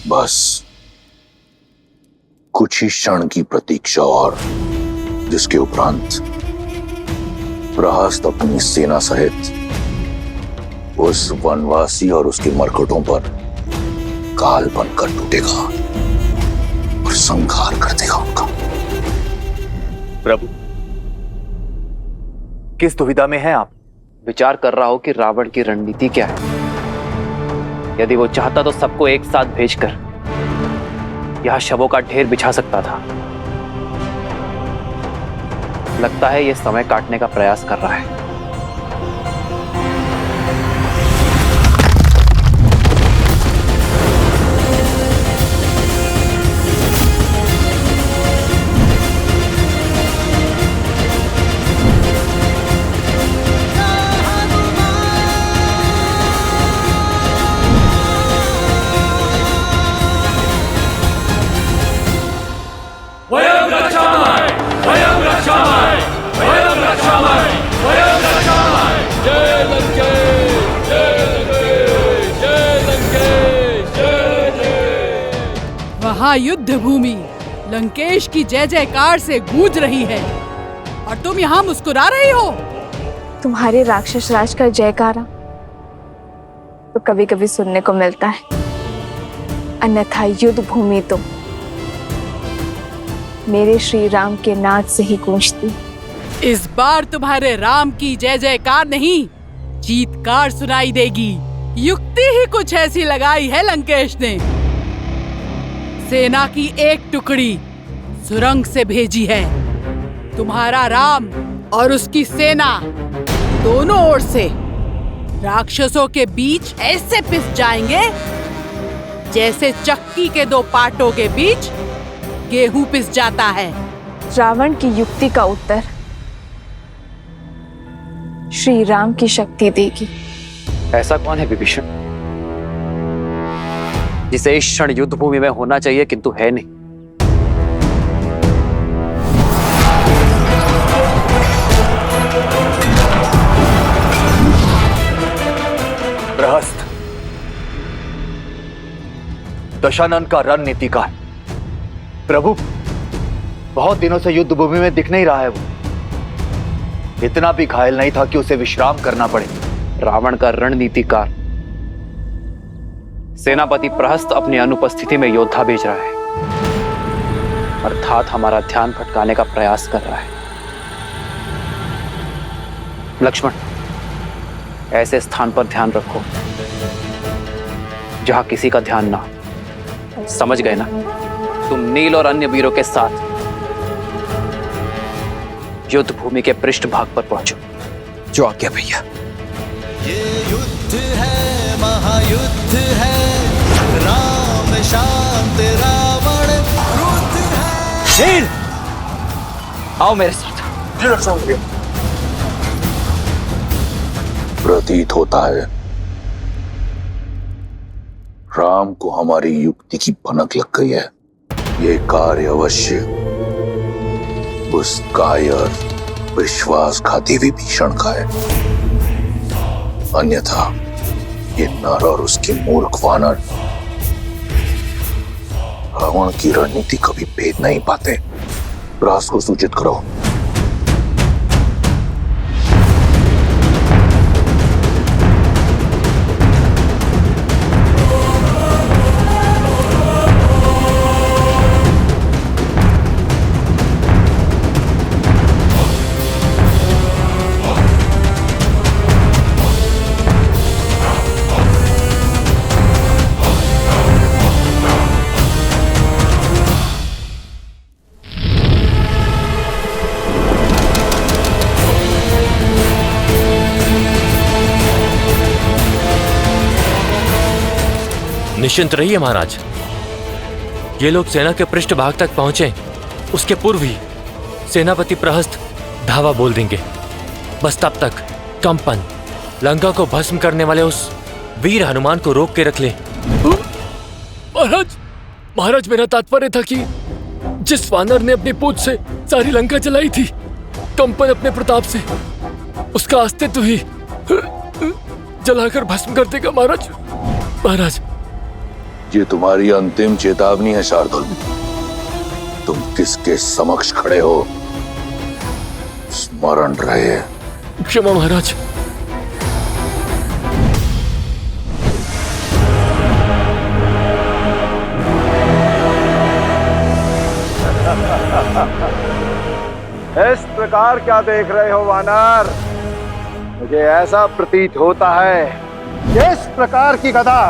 बस कुछ ही क्षण की प्रतीक्षा और, जिसके उपरांत प्रहस्त अपनी सेना सहित उस वनवासी और उसके मरकटों पर काल बनकर टूटेगा और संहार कर देगा उनका। प्रभु, किस दुविधा में हैं आप? विचार कर रहा हूं कि रावण की रणनीति क्या है। यदि वो चाहता तो सबको एक साथ भेजकर यहां शवों का ढेर बिछा सकता था। लगता है ये समय काटने का प्रयास कर रहा है। वहाँ युद्ध भूमि लंकेश की जय जयकार से गूंज रही है और तुम यहाँ मुस्कुरा रही हो। तुम्हारे राक्षस राज का जयकारा तो कभी कभी सुनने को मिलता है, अन्यथा युद्ध भूमि तो मेरे श्री राम के नाद से ही गूंजती। इस बार तुम्हारे राम की जय जयकार नहीं, चीत्कार सुनाई देगी। युक्ति ही कुछ ऐसी लगाई है लंकेश ने। सेना की एक टुकड़ी सुरंग से भेजी है। तुम्हारा राम और उसकी सेना दोनों ओर से राक्षसों के बीच ऐसे पिस जाएंगे जैसे चक्की के दो पाटों के बीच गेहूं पिस जाता है। रावण की युक्ति का उत्तर श्री राम की शक्ति देगी। ऐसा कौन है विभीषण जिसे इस क्षण युद्ध भूमि में होना चाहिए किंतु है नहीं? प्रहस्त दशानन का रणनीतिकार। प्रभु, बहुत दिनों से युद्ध भूमि में दिख नहीं रहा है। वो इतना भी घायल नहीं था कि उसे विश्राम करना पड़े। रावण का रणनीतिकार सेनापति प्रहस्त अपनी अनुपस्थिति में योद्धा भेज रहा है, अर्थात हमारा ध्यान भटकाने का प्रयास कर रहा है। लक्ष्मण, ऐसे स्थान पर ध्यान रखो जहां किसी का ध्यान ना हो। समझ गए ना? तुम नील और अन्य वीरों के साथ युद्ध भूमि के पृष्ठभाग पर पहुंचो। जो आज्ञा भैया। ये युद्ध है, महायुद्ध है, राम शांत रावण क्रुद्ध है। शेर, आओ मेरे साथ। प्रतीत होता है राम को हमारी युक्ति की भनक लग गई है। ये कार्य अवश्य उस कायर विश्वासघाती विभीषण का है, अन्यथा ये नर और उसके मूर्ख वानर रावण की रणनीति कभी भेद नहीं पाते। प्रहस्त को सूचित करो। निश्चिंत रहिए महाराज, ये लोग सेना के पृष्ठभाग तक पहुंचे उसके पूर्व ही सेनापति प्रहस्त धावा बोल देंगे। बस तब तक कंपन लंका को भस्म करने वाले उस वीर हनुमान को रोक के रख ले। महाराज मेरा तात्पर्य था कि जिस वानर ने अपनी पूंछ से सारी लंका जलाई थी, कंपन अपने प्रताप से उसका अस्तित्व ही जलाकर भस्म कर देगा। महाराज ये तुम्हारी अंतिम चेतावनी है शार्दुल। तुम किसके समक्ष खड़े हो स्मरण रहे। क्षमा महाराज। इस प्रकार क्या देख रहे हो वानर? मुझे ऐसा प्रतीत होता है कि इस प्रकार की गदा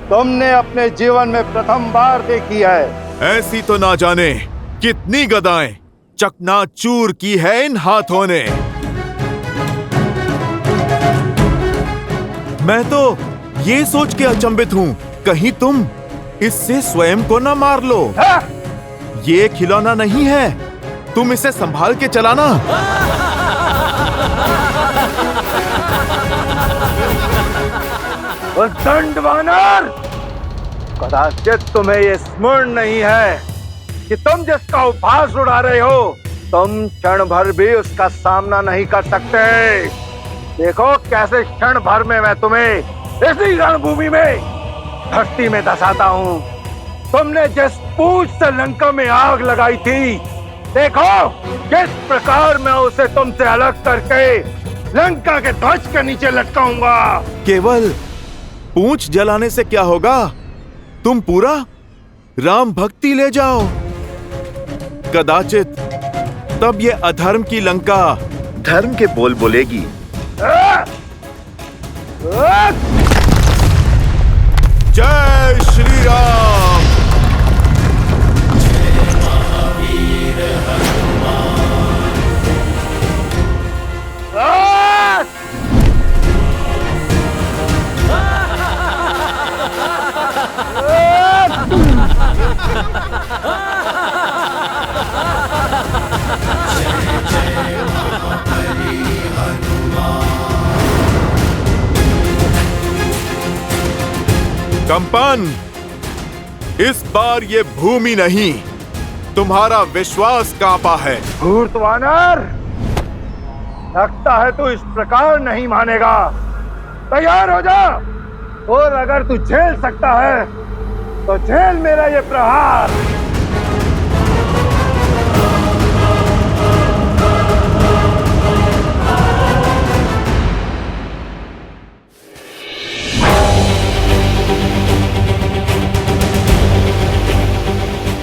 तुमने अपने जीवन में प्रथम बार देखी है। ऐसी तो ना जाने कितनी गदाएं चकनाचूर की है इन हाथों ने। मैं तो ये सोच के अचंभित हूँ, कहीं तुम इससे स्वयं को ना मार लो। ये खिलौना नहीं है, तुम इसे संभाल के चलाना। दंड वानर, कदाचित तुम्हें ये स्मरण नहीं है कि तुम जिसका उपहास उड़ा रहे हो, तुम क्षण भर भी उसका सामना नहीं कर सकते। देखो कैसे क्षण भर में मैं तुम्हें इसी रणभूमि में धरती में धसाता हूँ। तुमने जिस पूंछ से लंका में आग लगाई थी, देखो किस प्रकार मैं उसे तुमसे अलग करके लंका के ध्वज के नीचे लटकाऊंगा। केवल पूंछ जलाने से क्या होगा, तुम पूरा राम भक्ति ले जाओ। कदाचित तब ये अधर्म की लंका धर्म के बोल बोलेगी। जय श्री राम। कंपन, इस बार ये भूमि नहीं, तुम्हारा विश्वास कांपा है। धूर्त वानर, लगता है तू इस प्रकार नहीं मानेगा। तैयार हो जा, और अगर तू झेल सकता है तो झेल मेरा ये प्रहार।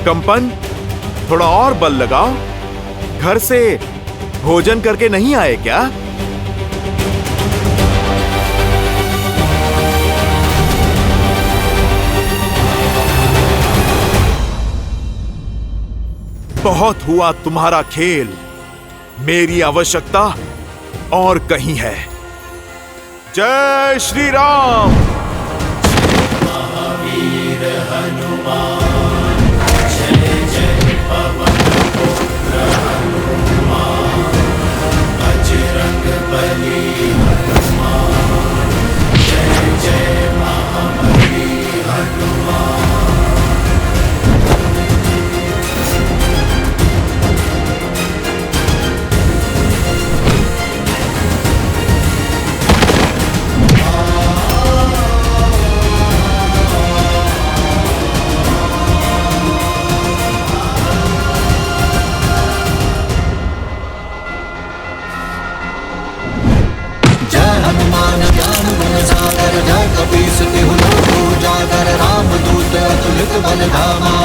कंपन, थोड़ा और बल लगाओ। घर से भोजन करके नहीं आए क्या? बहुत हुआ तुम्हारा खेल, मेरी आवश्यकता और कहीं है। जय श्री राम। महावीर हनुमान, जय जय पवन पुत्र हनुमान, बजरंग बली हनुमान, जय जय महाबली हनुमान।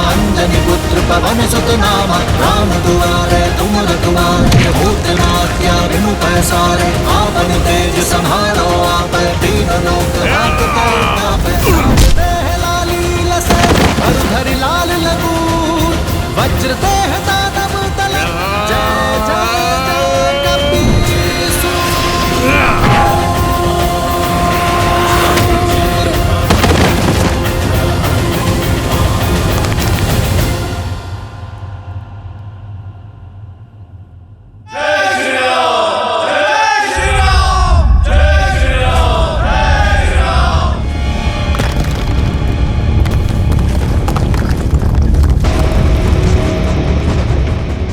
अंजनी पुत्र पवन सुत नामा, राम दुआरे तुम रखवारे, भूतनाथ क्या बिनु पैसारे, आपन तेज संभालो आप, दीन लोक राखते आप। देह लाली लसे हर लाल लगूर, वज्र देह दानव तल, जय जय कपीर सूर।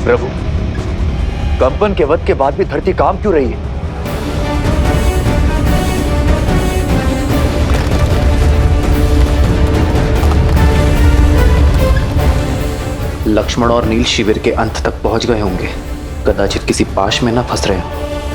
प्रभु, कंपन के वध के बाद भी धरती कांप क्यों रही है? लक्ष्मण और नील शिविर के अंत तक पहुंच गए होंगे, कदाचित किसी पाश में न फंस रहे हों।